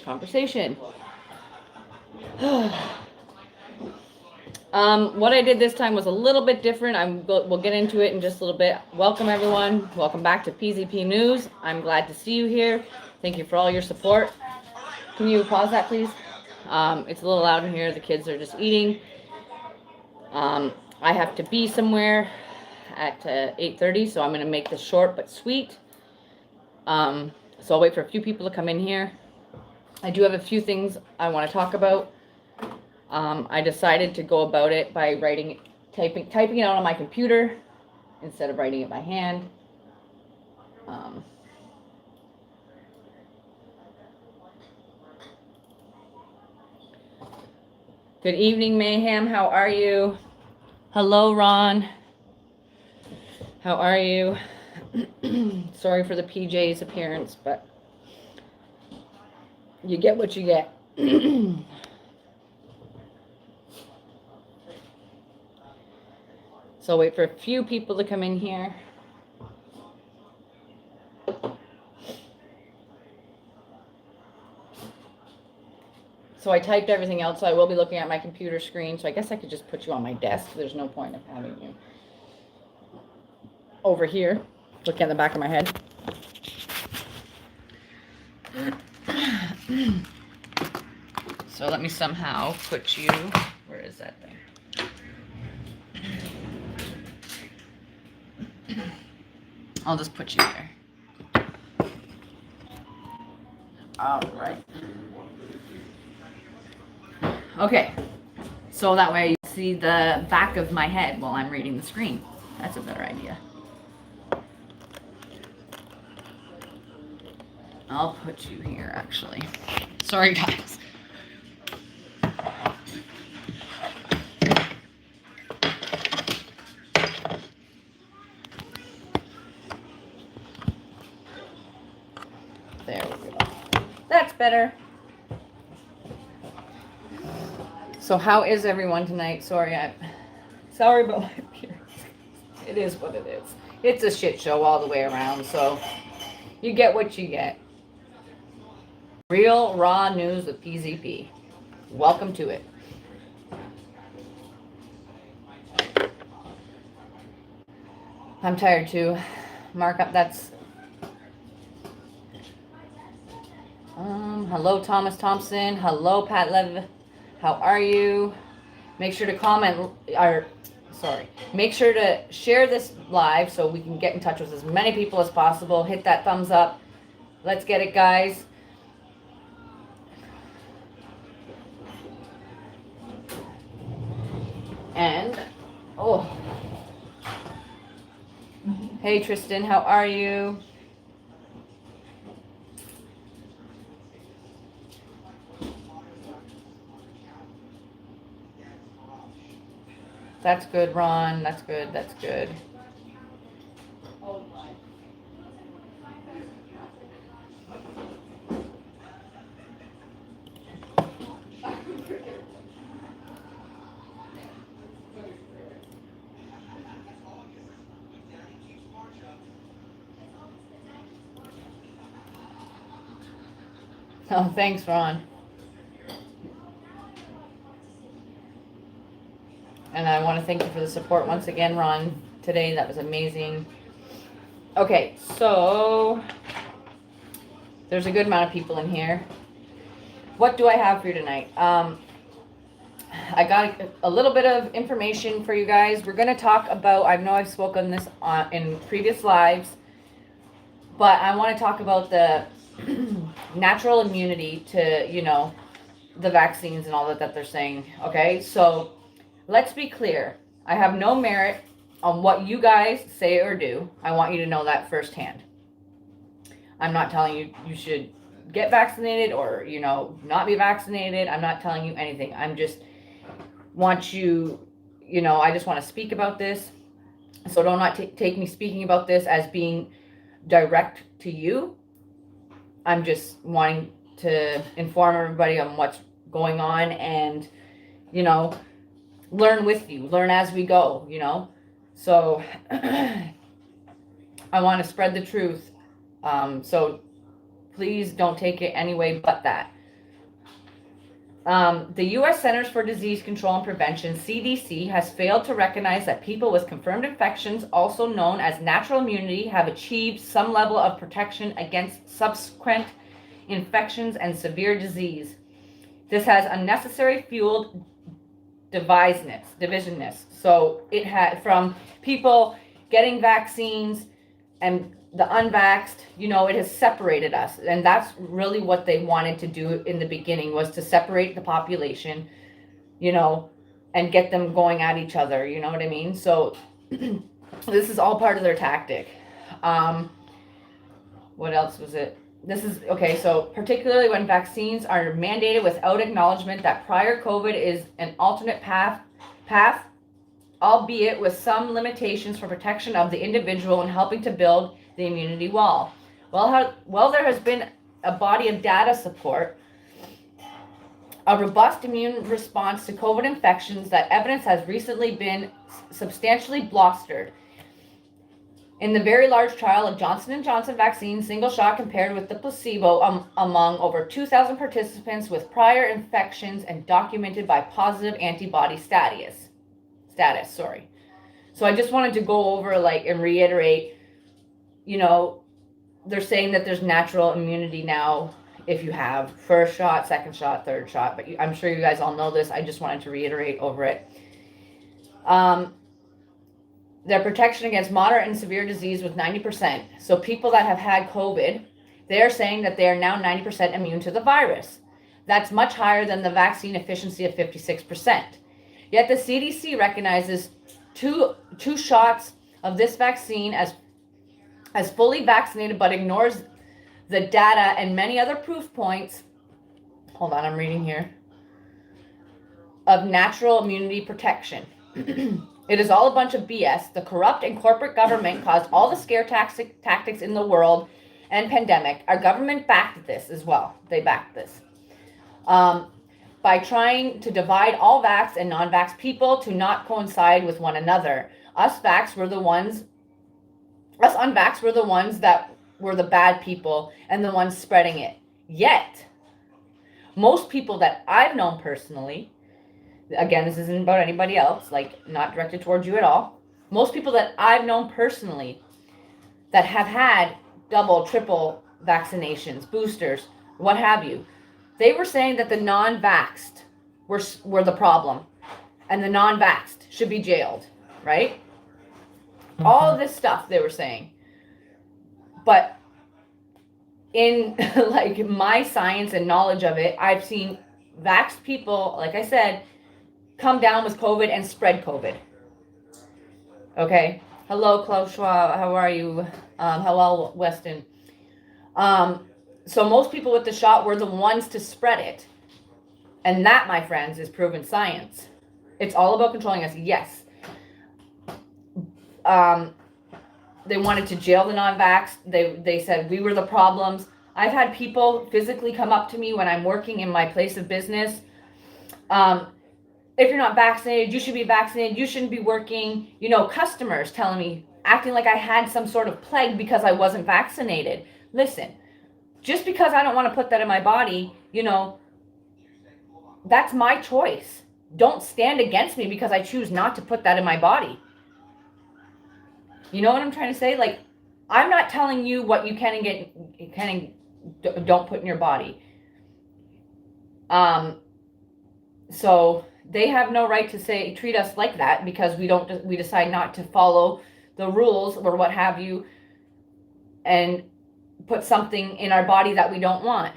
conversation. What I did this time was a little bit different. We'll get into it in just a little bit. Welcome, everyone. Welcome back to PZP News. I'm glad to see you here. Thank you for all your support. Can you pause that, please? It's a little loud in here. The kids are just eating. I have to be somewhere at 8:30, so I'm going to make this short but sweet. So I'll wait for a few people to come in here. I do have a few things I want to talk about. I decided to go about it by typing it out on my computer instead of writing it by hand. Good evening, Mayhem. How are you? Hello, Ron. How are you? Sorry for the PJ's appearance, but you get what you get. So I'll wait for a few people to come in here. So I typed everything out, so I will be looking at my computer screen. So I guess I could just put you on my desk. There's no point of having you over here, looking at the back of my head. So let me somehow put you, where is that thing? I'll just put you there. All right. Okay. So that way you see the back of my head while I'm reading the screen. That's a better idea. I'll put you here, actually. Sorry, guys. There we go. That's better. So how is everyone tonight? Sorry about my appearance. It is what it is. It's a shit show all the way around, so you get what you get. Real raw news with PZP. Welcome to it. I'm tired too. Mark up, that's hello, Thomas Thompson. Hello, Pat Lev. How are you? Make sure to comment, make sure to share this live so we can get in touch with as many people as possible. Hit that thumbs up. Let's get it, guys. And, hey, Tristan, how are you? That's good, Ron. That's good. That's good. Oh, thanks, Ron. And I want to thank you for the support once again, Ron, today. That was amazing. Okay, so there's a good amount of people in here. What do I have for you tonight? I got a little bit of information for you guys. We're going to talk about, I know I've spoken this in previous lives, but I want to talk about the natural immunity to, the vaccines and all that they're saying. Okay, so let's be clear. I have no merit on what you guys say or do. I want you to know that firsthand. I'm not telling you you should get vaccinated or, not be vaccinated. I'm not telling you anything. I'm just want you, I just want to speak about this. So do not take me speaking about this as being direct to you. I'm just wanting to inform everybody on what's going on and, learn with you, learn as we go, So I want to spread the truth. So please don't take it any way but that. The U.S. Centers for Disease Control and Prevention, CDC, has failed to recognize that people with confirmed infections, also known as natural immunity, have achieved some level of protection against subsequent infections and severe disease. This has unnecessary fueled divisiveness. So it had from people getting vaccines and the unvaxxed, it has separated us. And that's really what they wanted to do in the beginning, was to separate the population, and get them going at each other. You know what I mean? So this is all part of their tactic. What else was it? This is, okay, so particularly when vaccines are mandated without acknowledgement that prior COVID is an alternate path, albeit with some limitations for protection of the individual and helping to build the immunity wall. Well, there has been a body of data support a robust immune response to COVID infections that evidence has recently been substantially bolstered. In the very large trial of Johnson & Johnson vaccine, single shot compared with the placebo among over 2,000 participants with prior infections and documented by positive antibody status. So I just wanted to go over and reiterate, they're saying that there's natural immunity now if you have first shot, second shot, third shot, but I'm sure you guys all know this. I just wanted to reiterate over it. Their protection against moderate and severe disease was 90%. So people that have had COVID, they are saying that they are now 90% immune to the virus. That's much higher than the vaccine efficiency of 56%. Yet the CDC recognizes two shots of this vaccine as fully vaccinated, but ignores the data and many other proof points. Hold on, I'm reading here. Of natural immunity protection. It is all a bunch of BS. The corrupt and corporate government caused all the scare tactics in the world and pandemic. Our government backed this as well. They backed this. By trying to divide all vax and non-vax people to not coincide with one another. Us unvax were the ones that were the bad people and the ones spreading it. Yet, most people that I've known personally, again, this isn't about anybody else, not directed towards you at all. Most people that I've known personally that have had double, triple vaccinations, boosters, what have you, they were saying that the non-vaxxed were the problem and the non-vaxxed should be jailed, right? Mm-hmm. All of this stuff they were saying. But in my science and knowledge of it, I've seen vaxxed people, like I said, come down with COVID and spread COVID. Okay. Hello, Klaus Schwab. How are you? Hello, Weston. So most people with the shot were the ones to spread it. And that, my friends, is proven science. It's all about controlling us. Yes. They wanted to jail the non-vaxxed. They said we were the problems. I've had people physically come up to me when I'm working in my place of business. If you're not vaccinated, you should be vaccinated. You shouldn't be working. Customers telling me, acting like I had some sort of plague because I wasn't vaccinated. Listen, just because I don't want to put that in my body, that's my choice. Don't stand against me because I choose not to put that in my body. You know what I'm trying to say? I'm not telling you what you can and don't put in your body. So they have no right to treat us like that because we decide not to follow the rules or what have you and put something in our body that we don't want.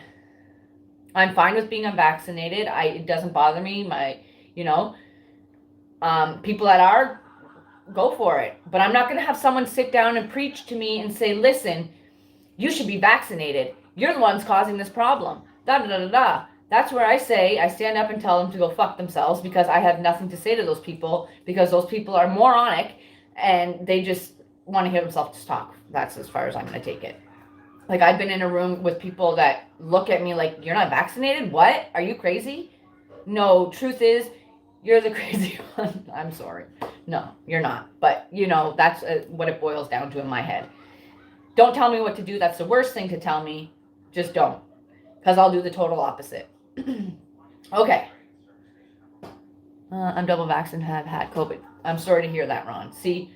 I'm fine with being unvaccinated. It doesn't bother me. People that are, go for it. But I'm not going to have someone sit down and preach to me and say, listen, you should be vaccinated. You're the ones causing this problem. Da da da da da. That's where I stand up and tell them to go fuck themselves because I have nothing to say to those people because those people are moronic and they just want to hear themselves talk. That's as far as I'm going to take it. I've been in a room with people that look at me like, you're not vaccinated? What? Are you crazy? No, truth is, you're the crazy one. I'm sorry. No, you're not. But, that's what it boils down to in my head. Don't tell me what to do. That's the worst thing to tell me. Just don't. Because I'll do the total opposite. Okay. I'm double vaxxed and have had COVID. I'm sorry to hear that, Ron. See?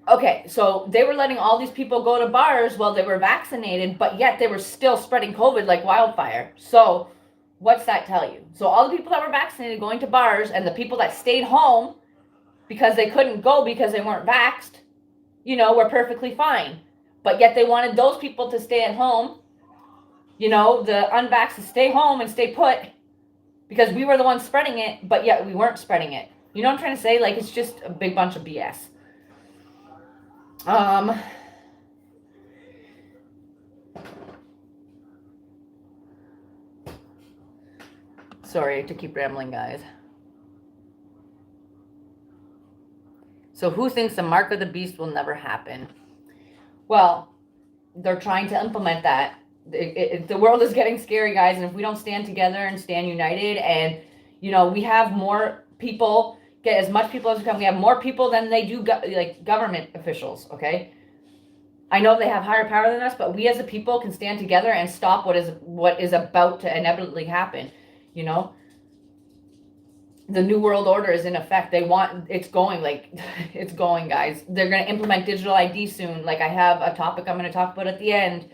Okay, so they were letting all these people go to bars while they were vaccinated, but yet they were still spreading COVID like wildfire. So, what's that tell you? So, all the people that were vaccinated going to bars and the people that stayed home because they couldn't go because they weren't vaxxed, were perfectly fine. But yet they wanted those people to stay at home, the unvaxxed to stay home and stay put because we were the ones spreading it, but yet we weren't spreading it. You know what I'm trying to say? Like, it's just a big bunch of BS. Sorry to keep rambling, guys. So who thinks the mark of the beast will never happen? Well, they're trying to implement that. The world is getting scary, guys, and if we don't stand together and stand united, and we have more people, get as much people as we can. We have more people than they do like government officials. Okay, I know they have higher power than us, but we as a people can stand together and stop what is about to inevitably happen. The new world order is in effect. It's going, guys. They're going to implement digital ID soon. Like, I have a topic I'm going to talk about at the end.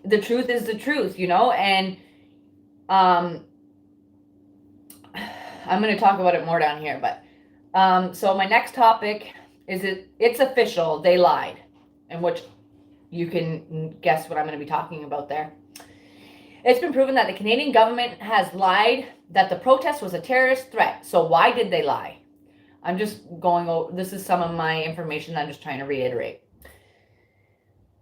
The truth is the truth, and I'm going to talk about it more down here, but so my next topic is it's official. They lied, and which you can guess what I'm going to be talking about there. It's been proven that the Canadian government has lied that the protest was a terrorist threat. So why did they lie? I'm just going over, this is some of my information I'm just trying to reiterate.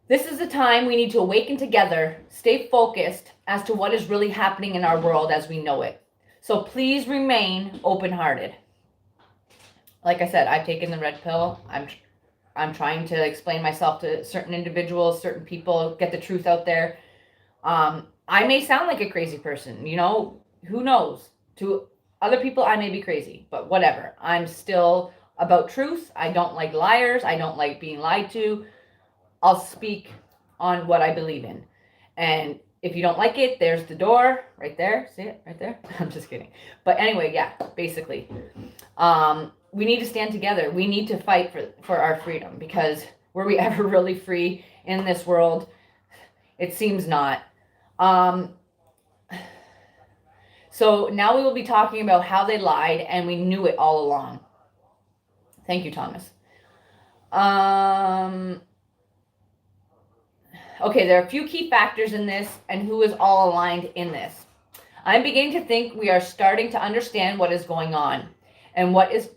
This is the time we need to awaken together, stay focused as to what is really happening in our world as we know it. So please remain open-hearted. Like I said, I've taken the red pill. I'm trying to explain myself to certain individuals, certain people, get the truth out there. I may sound like a crazy person, who knows? To other people, I may be crazy, but whatever. I'm still about truth. I don't like liars. I don't like being lied to. I'll speak on what I believe in. And if you don't like it, there's the door right there. See it right there? I'm just kidding. But anyway, yeah, basically, we need to stand together. We need to fight for our freedom, because were we ever really free in this world? It seems not. So now we will be talking about how they lied, and we knew it all along. Thank you, Thomas. Okay, there are a few key factors in this, and who is all aligned in this. I'm beginning to think we are starting to understand what is going on, and what is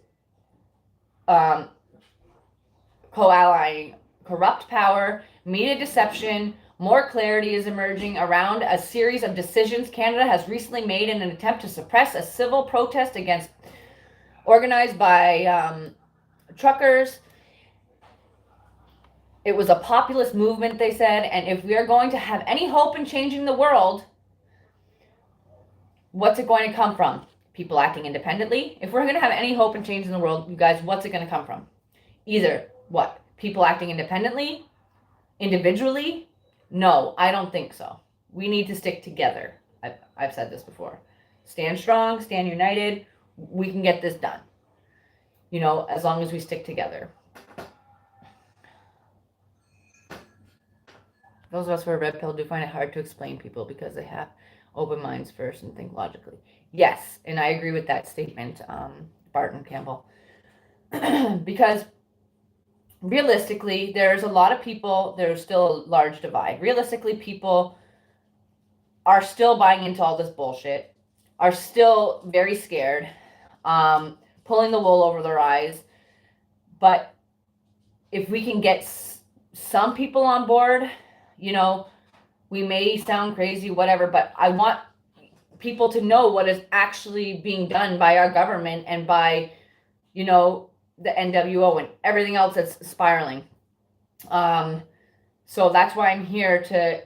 co-allying. Corrupt power, media deception. More clarity is emerging around a series of decisions Canada has recently made in an attempt to suppress a civil protest organized by truckers. It was a populist movement, they said, and if we are going to have any hope in changing the world, what's it going to come from? People acting independently? If we're going to have any hope in changing the world, you guys, what's it going to come from? Either what? People acting independently? Individually? No, I don't think so. We need to stick together. I've said this before. Stand strong, stand united. We can get this done. As long as we stick together. Those of us who are red pill do find it hard to explain people because they have open minds first and think logically. Yes, and I agree with that statement, Barton Campbell. Because realistically, there's a lot of people, there's still a large divide. Realistically, people are still buying into all this bullshit, are still very scared, pulling the wool over their eyes. But if we can get some people on board, we may sound crazy, whatever, but I want people to know what is actually being done by our government and by, the NWO and everything else that's spiraling. So that's why I'm here, to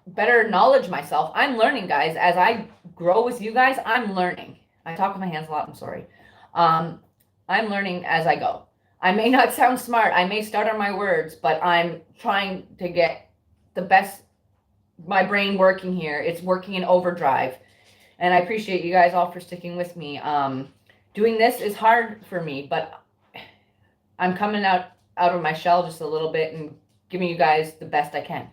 better knowledge myself. I'm learning, guys. As I grow with you guys, I'm learning. I talk with my hands a lot. I'm sorry. I'm learning as I go. I may not sound smart. I may stutter my words, but I'm trying to get the best my brain working here. It's working in overdrive. And I appreciate you guys all for sticking with me. Doing this is hard for me, but I'm coming out of my shell just a little bit and giving you guys the best I can.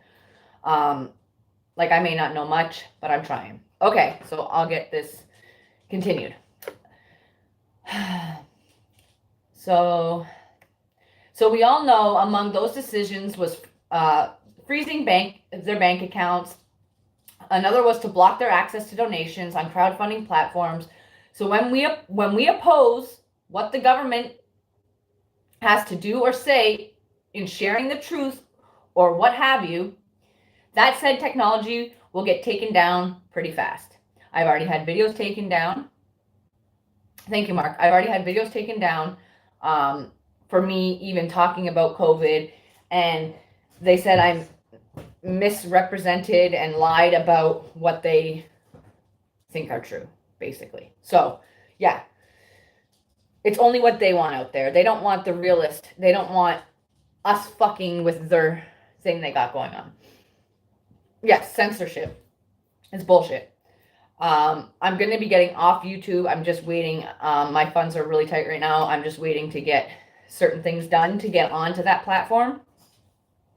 Like I may not know much, but I'm trying. Okay, so I'll get this continued. So we all know among those decisions was freezing their bank accounts. Another was to block their access to donations on crowdfunding platforms. So when we oppose what the government has to do or say in sharing the truth or what have you, that said technology will get taken down pretty fast. I've already had videos taken down. Thank you, Mark. I've already had videos taken down for me even talking about COVID, and they said I'm misrepresented and lied about what they think are true, basically. So, yeah. It's only what they want out there. They don't want the realist. They don't want us fucking with their thing they got going on. Yes, censorship. It's bullshit. I'm going to be getting off YouTube. I'm just waiting. My funds are really tight right now. I'm just waiting to get certain things done to get onto that platform.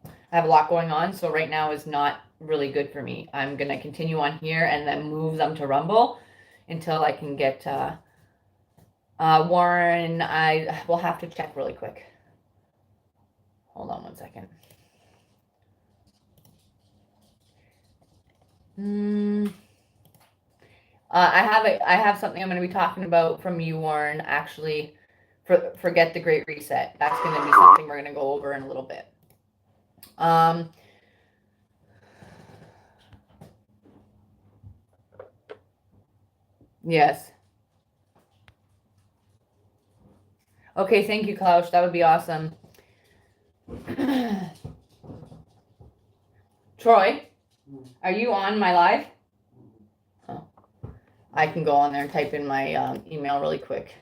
I have a lot going on, so right now is not really good for me. I'm going to continue on here and then move them to Rumble until I can get Warren. I will have to check really quick. Hold on one second. I have something I'm going to be talking about from you, Warren, actually. Forget the Great Reset. That's going to be something we're going to go over in a little bit. Yes. Okay, thank you, Klaus. That would be awesome. Troy, are you on my live? Oh, I can go on there and type in my email really quick.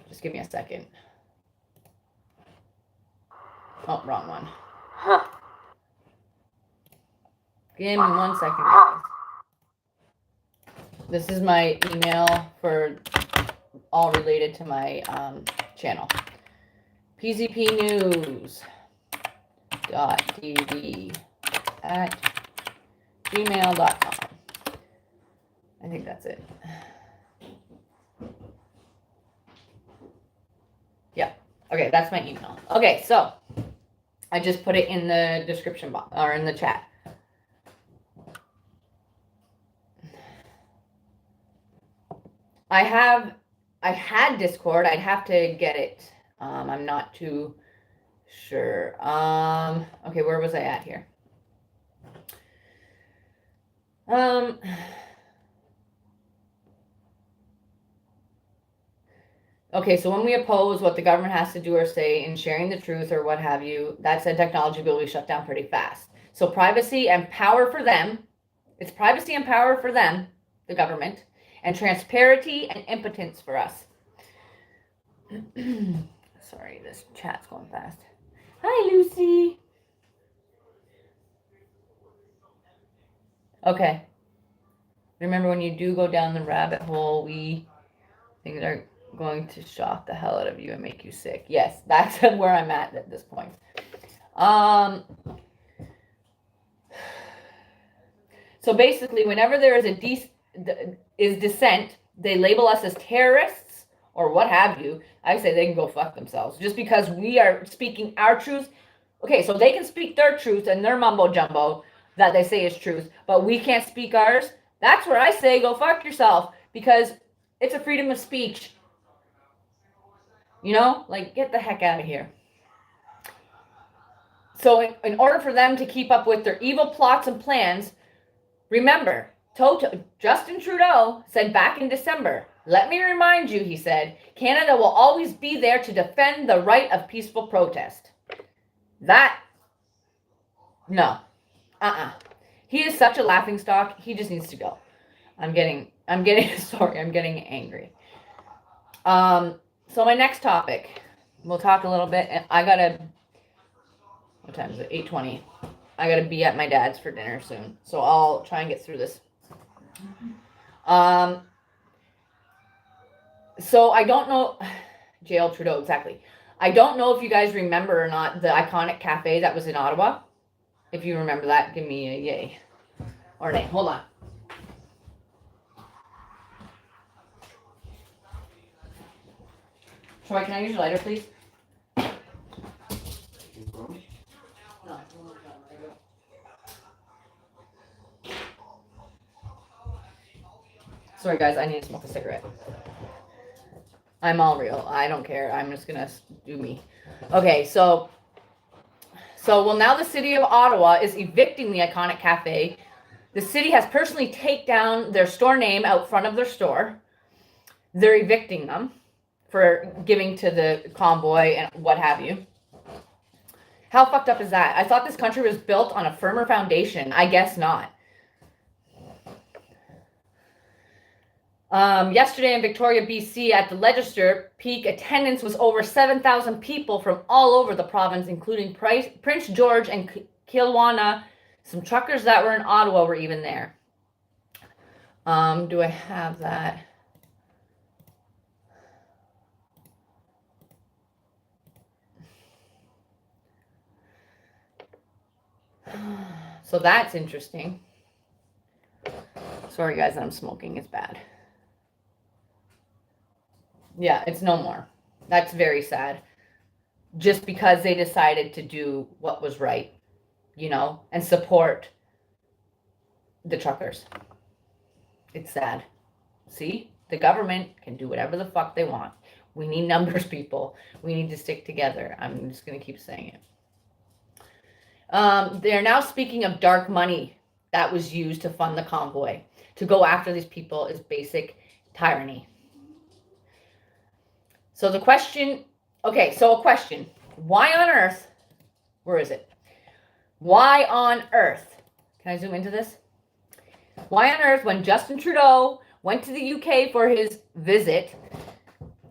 Just give me a second. Oh, wrong one. Give me 1 second, guys. This is my email for all related to my channel. pzpnews.tv@gmail.com. I think that's it. Yeah. Okay, that's my email. Okay, so I just put it in the description box or in the chat. I had Discord. I'd have to get it. I'm not too sure. Okay, where was I at here? Okay, so when we oppose what the government has to do or say in sharing the truth or what have you, that said technology will be shut down pretty fast. So privacy and power for them. It's privacy and power for them, the government, and transparency and impotence for us. Sorry, this chat's going fast. Hi, Lucy. Okay. Remember, when you do go down the rabbit hole, things are going to shock the hell out of you and make you sick. Yes, that's where I'm at this point. So basically, whenever there is dissent, they label us as terrorists or what have you. I say they can go fuck themselves just because we are speaking our truth. Okay, so they can speak their truth and their mumbo jumbo that they say is truth, but we can't speak ours. That's where I say go fuck yourself, because it's a freedom of speech. You know, like, get the heck out of here. So in order for them to keep up with their evil plots and plans, remember, Justin Trudeau said back in December, "Let me remind you," he said, "Canada will always be there to defend the right of peaceful protest." No. He is such a laughingstock. He just needs to go. I'm getting sorry, I'm getting angry. So my next topic, we'll talk a little bit, and what time is it? 8:20. I gotta be at my dad's for dinner soon. So I'll try and get through this. So I don't know, JL Trudeau, exactly. I don't know if you guys remember or not the iconic cafe that was in Ottawa. If you remember that, give me a yay or nay. Hold on. Troy, can I use your lighter, please? Sorry, guys, I need to smoke a cigarette. I'm all real. I don't care. I'm just going to do me. Okay, so well, now the city of Ottawa is evicting the iconic cafe. The city has personally taken down their store name out front of their store. They're evicting them for giving to the convoy and what have you. How fucked up is that? I thought this country was built on a firmer foundation. I guess not. Yesterday in Victoria, BC, at the Legislature, peak attendance was over 7,000 people from all over the province, including Prince George and Kelowna. Some truckers that were in Ottawa were even there. Do I have that? So that's interesting. Sorry, guys, that I'm smoking. It's bad. Yeah, it's no more. That's very sad. Just because they decided to do what was right, you know, and support the truckers. It's sad. See? The government can do whatever the fuck they want. We need numbers, people. We need to stick together. I'm just going to keep saying it. They're now speaking of dark money that was used to fund the convoy. To go after these people is basic tyranny. So the question, okay, so a question. Why on earth, where is it? Why on earth, can I zoom into this? Why on earth, when Justin Trudeau went to the UK for his visit,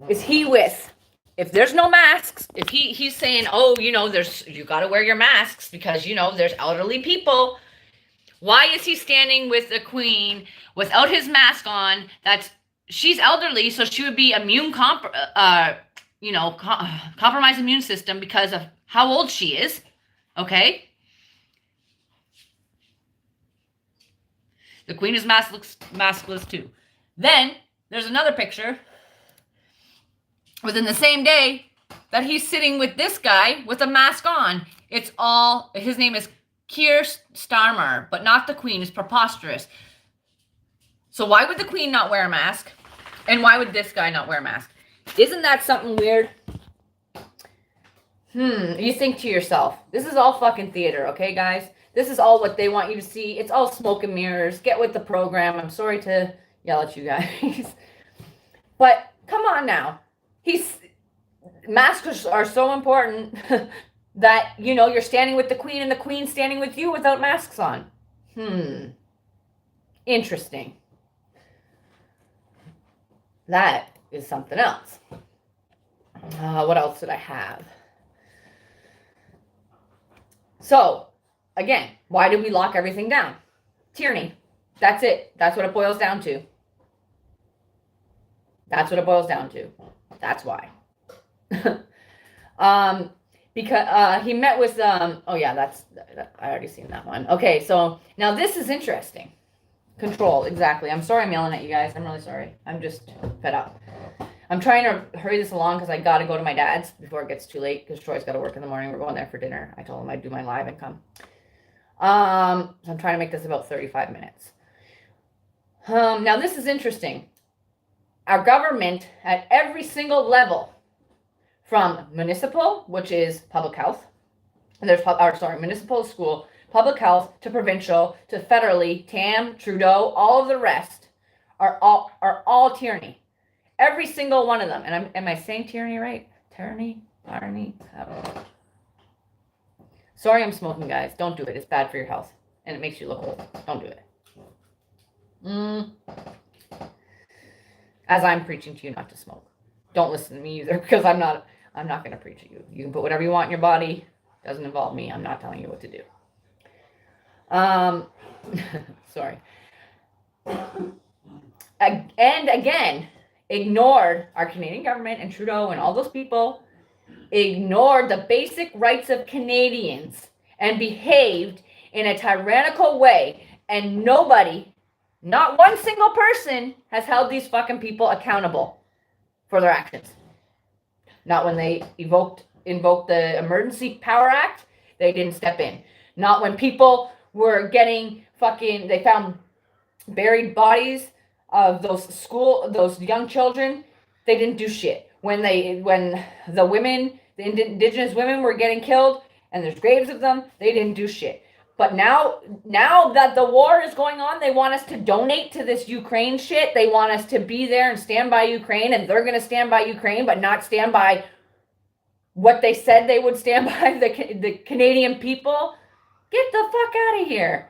is he with, if there's no masks, if he's saying, oh, you know, you got to wear your masks because, you know, there's elderly people. Why is he standing with the Queen without his mask on? She's elderly, so she would be compromised immune system because of how old she is. Okay. The Queen is maskless too. Then there's another picture within the same day that he's sitting with this guy with a mask on. His name is Keir Starmer, but not the Queen. It's preposterous. So why would the Queen not wear a mask? And why would this guy not wear a mask? Isn't that something weird? You think to yourself, this is all fucking theater, okay, guys? This is all what they want you to see. It's all smoke and mirrors. Get with the program. I'm sorry to yell at you guys. But come on now. Masks are so important that, you know, you're standing with the Queen and the Queen standing with you without masks on. Interesting. That is something else. What else did I have? So, again, why did we lock everything down? Tyranny. That's it. That's what it boils down to. That's what it boils down to. That's why. Because he met with I already seen that one. Okay, so now this is interesting. Control, exactly. I'm sorry I'm yelling at you guys. I'm really sorry. I'm just fed up. I'm trying to hurry this along because I got to go to my dad's before it gets too late because Troy's got to work in the morning. We're going there for dinner. I told him I'd do my live and come. So I'm trying to make this about 35 minutes. Now this is interesting. Our government at every single level, from municipal, which is public health, municipal school, public health, to provincial, to federally, TAM, Trudeau, all of the rest are all tyranny. Every single one of them. And am I saying tyranny right? Tyranny? Sorry I'm smoking, guys. Don't do it. It's bad for your health. And it makes you look old. Don't do it. As I'm preaching to you not to smoke. Don't listen to me either, because I'm not going to preach at you. You can put whatever you want in your body. Doesn't involve me. I'm not telling you what to do. Sorry. And again, ignored our Canadian government and Trudeau and all those people, ignored the basic rights of Canadians and behaved in a tyrannical way. And nobody, not one single person, has held these fucking people accountable for their actions. Not when they invoked the Emergency Power Act, they didn't step in. Not when people were getting fucking, they found buried bodies of those young children, they didn't do shit. When the women, the indigenous women were getting killed and there's graves of them, they didn't do shit. But now that the war is going on, they want us to donate to this Ukraine shit. They want us to be there and stand by Ukraine, and they're going to stand by Ukraine, but not stand by what they said they would stand by, the Canadian people. Get the fuck out of here.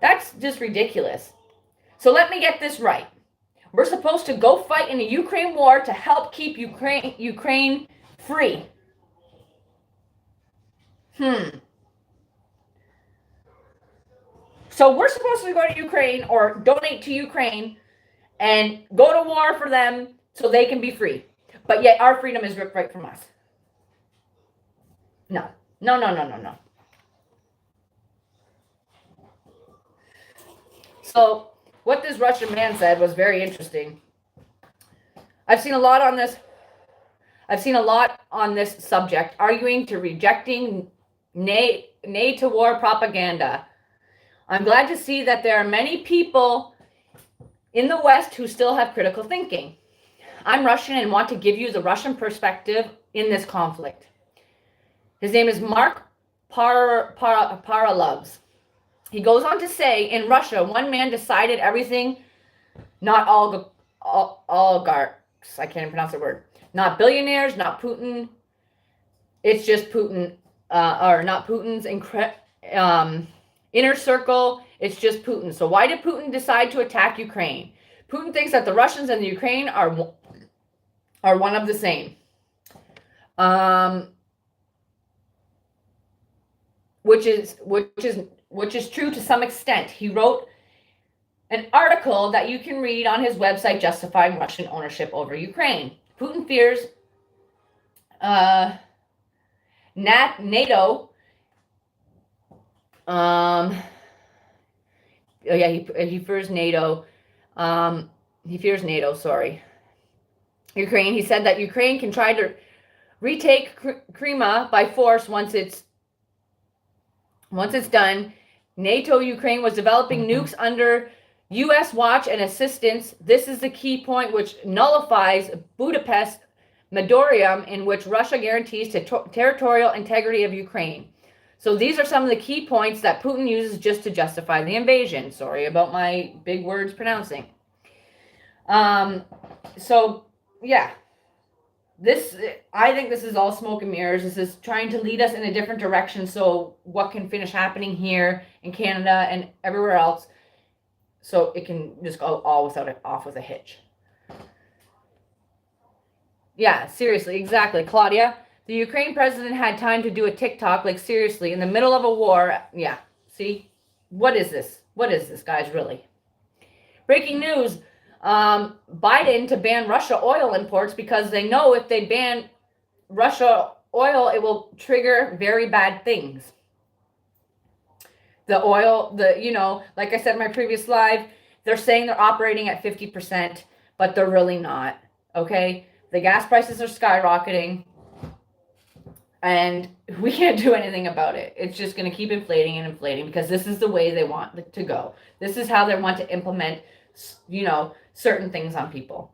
That's just ridiculous. So let me get this right. We're supposed to go fight in the Ukraine war to help keep Ukraine free. So we're supposed to go to Ukraine or donate to Ukraine and go to war for them so they can be free. But yet our freedom is ripped right from us. No. So what this Russian man said was very interesting. I've seen a lot on this subject, arguing to rejecting nay to war propaganda. I'm glad to see that there are many people in the West who still have critical thinking. I'm Russian and want to give you the Russian perspective in this conflict. His name is Mark Paralovs. He goes on to say, in Russia, one man decided everything, not oligarchs. I can't even pronounce the word. Not billionaires, not Putin. It's just Putin, or not Putin's inner circle. It's just Putin. So why did Putin decide to attack Ukraine? Putin thinks that the Russians and the Ukraine are one of the same. Which is true to some extent. He wrote an article that you can read on his website justifying Russian ownership over Ukraine. Putin fears NATO. He fears NATO. He fears NATO. Sorry, Ukraine. He said that Ukraine can try to retake Crimea by force once it's done. NATO Ukraine was developing nukes under U.S. watch and assistance. This is the key point which nullifies Budapest Memorandum, in which Russia guarantees territorial integrity of Ukraine. So these are some of the key points that Putin uses just to justify the invasion. Sorry about my big words pronouncing. So yeah, I think this is all smoke and mirrors. This is trying to lead us in a different direction. So what can finish happening here in Canada and everywhere else, so it can just go all off with a hitch. Yeah, seriously, exactly, Claudia. The Ukraine president had time to do a TikTok, like seriously, in the middle of a war. Yeah, see? What is this? What is this, guys, really? Breaking news. Biden to ban Russia oil imports because they know if they ban Russia oil, it will trigger very bad things. The oil, like I said in my previous live, they're saying they're operating at 50%, but they're really not, okay? The gas prices are skyrocketing, and we can't do anything about it. It's just going to keep inflating and inflating because this is the way they want it to go. This is how they want to implement, certain things on people.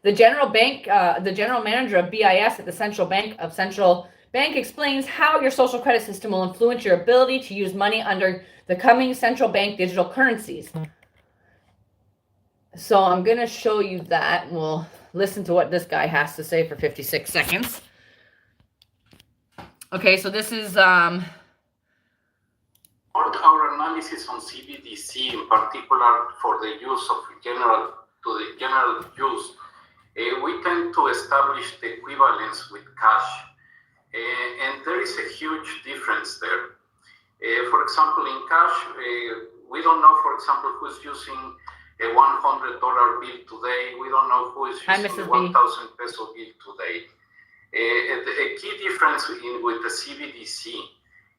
The general manager of BIS at the Central Bank explains how your social credit system will influence your ability to use money under the coming central bank digital currencies. So I'm going to show you that, and we'll listen to what this guy has to say for 56 seconds. Okay, so this is our analysis on CBDC, in particular for the use of general use. We tend to establish the equivalence with cash, and there is a huge difference there. For example, in cash, we don't know, for example, who's using a $100 bill today. We don't know who is Hi, using a Mrs. B. 1,000 peso bill today. A key difference with the CBDC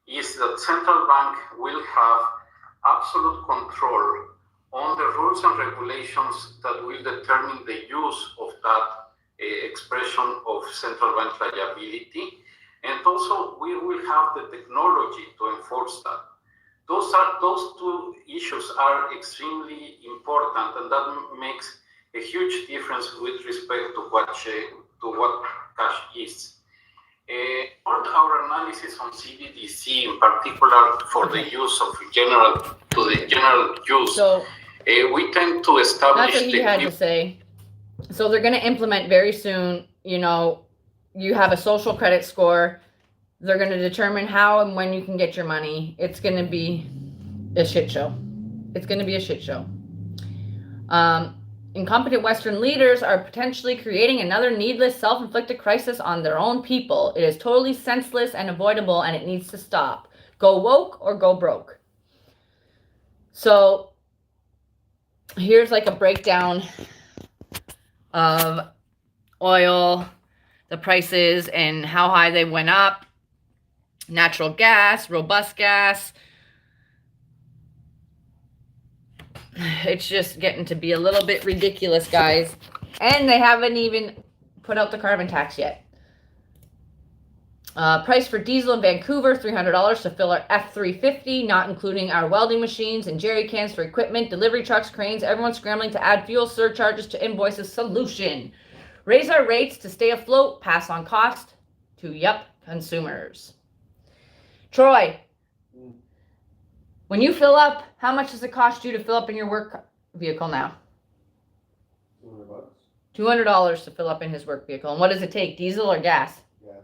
is that central bank will have absolute control on the rules and regulations that will determine the use of that expression of central bank liability. And also, we will have the technology to enforce that. Those two issues are extremely important, and that makes a huge difference with respect to what cash is. All our analysis on CBDC, in particular for the use of the general use, So we tend to establish. that's what he had to say. So they're going to implement very soon. You have a social credit score. They're going to determine how and when you can get your money. It's going to be a shit show. It's going to be a shit show. Incompetent Western leaders are potentially creating another needless, self-inflicted crisis on their own people. It is totally senseless and avoidable, and it needs to stop. Go woke or go broke. So here's like a breakdown of oil, the prices, and how high they went up. Natural gas, robust gas. It's just getting to be a little bit ridiculous, guys. And they haven't even put out the carbon tax yet. Price for diesel in Vancouver, $300 to fill our F-350, not including our welding machines and jerry cans for equipment, delivery trucks, cranes. Everyone's scrambling to add fuel surcharges to invoices. Solution. Raise our rates to stay afloat. Pass on cost to, consumers. Troy, when you fill up, how much does it cost you to fill up in your work vehicle now? $200. $200 to fill up in his work vehicle. And what does it take, diesel or gas? Gas.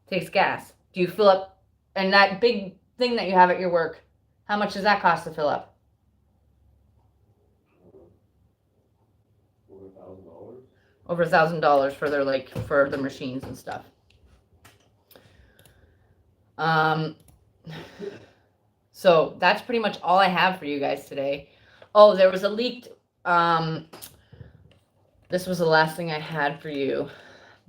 It takes gas. Do you fill up, and that big thing that you have at your work, how much does that cost to fill up? Over $1,000. Over $1,000 for the machines and stuff. So that's pretty much all I have for you guys today. Oh, there was a leaked, this was the last thing I had for you.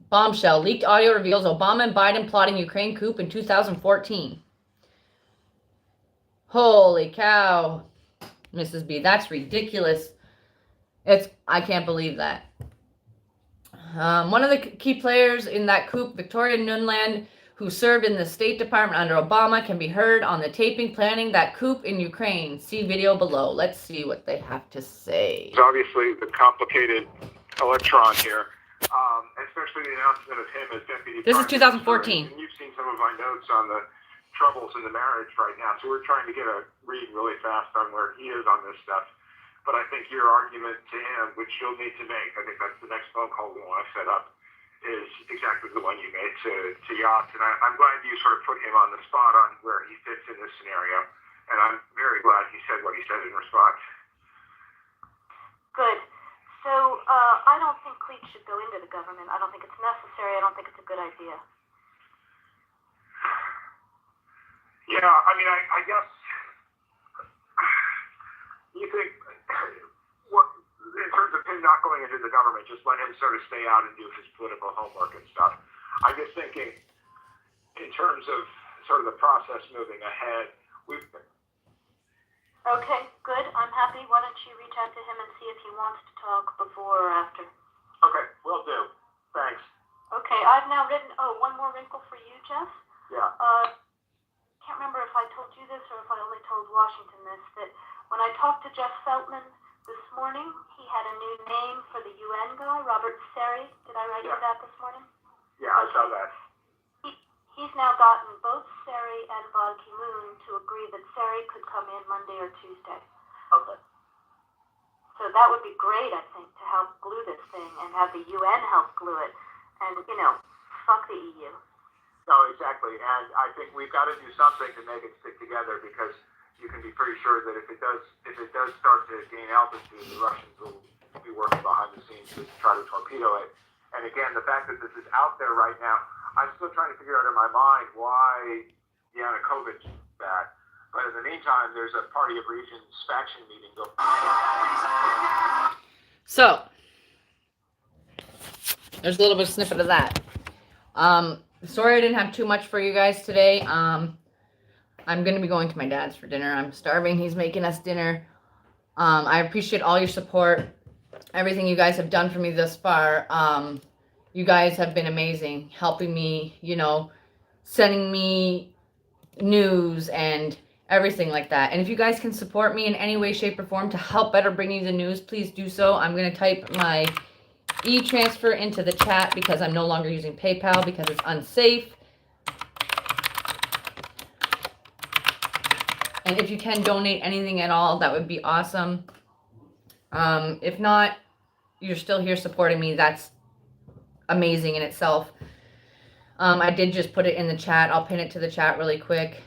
Bombshell. Leaked audio reveals Obama and Biden plotting Ukraine coup in 2014. Holy cow, Mrs. B. That's ridiculous. I can't believe that. One of the key players in that coup, Victoria Nuland, who served in the State Department under Obama, can be heard on the taping planning that coup in Ukraine. See video below. Let's see what they have to say. It's obviously the complicated electron here, especially the announcement of him as deputy. This is 2014. And you've seen some of my notes on the troubles in the marriage right now, so we're trying to get a read really fast on where he is on this stuff. But I think your argument to him, which you'll need to make, I think that's the next phone call we want to set up, is exactly the one you made to Yacht. And I'm glad you sort of put him on the spot on where he fits in this scenario. And I'm very glad he said what he said in response. Good. So I don't think cleats should go into the government. I don't think it's necessary. I don't think it's a good idea. Yeah, I mean, I guess you think, what, in terms of him not going into the government, just let him sort of stay out and do his political homework and stuff. I'm just thinking, in terms of sort of the process moving ahead, Okay, good. I'm happy. Why don't you reach out to him and see if he wants to talk before or after? Okay, will do. Thanks. Okay, I've now written, one more wrinkle for you, Jeff. Yeah. Can't remember if I told you this or if I only told Washington this, that when I talked to Jeff Feltman this morning, he had a new name for the UN guy, Robert Seri. Did I write you that this morning? Yeah, I saw that. He's now gotten both Seri and Ban Ki-moon to agree that Seri could come in Monday or Tuesday. Okay. So that would be great, I think, to help glue this thing and have the UN help glue it. And, fuck the EU. No, exactly. And I think we've got to do something to make it stick together, because you can be pretty sure that if it does start to gain altitude, the Russians will be working behind the scenes to try to torpedo it. And again, the fact that this is out there right now, I'm still trying to figure out in my mind why Yanukovych is back. But in the meantime, there's a Party of Regions faction meeting going. So, there's a little bit of snippet of that. Sorry I didn't have too much for you guys today. I'm going to be going to my dad's for dinner. I'm starving. He's making us dinner. I appreciate all your support. Everything you guys have done for me thus far. You guys have been amazing. Helping me, you know, sending me news and everything like that. And if you guys can support me in any way, shape, or form to help better bring you the news, please do so. I'm going to type my e-transfer into the chat because I'm no longer using PayPal because it's unsafe. And if you can donate anything at all, that would be awesome. If not, you're still here supporting me. That's amazing in itself. I did just put it in the chat. I'll pin it to the chat really quick.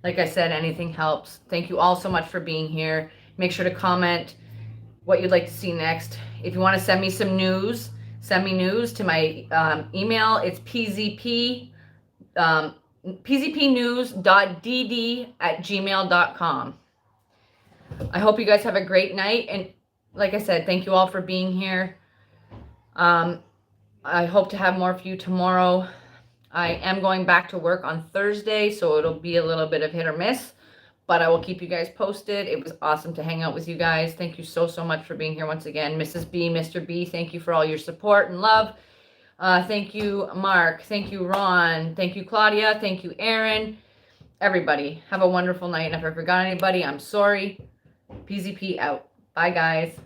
Like I said, anything helps. Thank you all so much for being here. Make sure to comment what you'd like to see next. If you want to send me some news, send me news to my email. It's pzpnews.dd@gmail.com. I hope you guys have a great night. And like I said, thank you all for being here. I hope to have more for you tomorrow. I am going back to work on Thursday, so it'll be a little bit of hit or miss, but I will keep you guys posted. It was awesome to hang out with you guys. Thank you so, so much for being here once again. Mrs. B, Mr. B, thank you for all your support and love. Thank you, Mark. Thank you, Ron. Thank you, Claudia. Thank you, Aaron. Everybody, have a wonderful night. And if I forgot anybody, I'm sorry. PZP out. Bye, guys.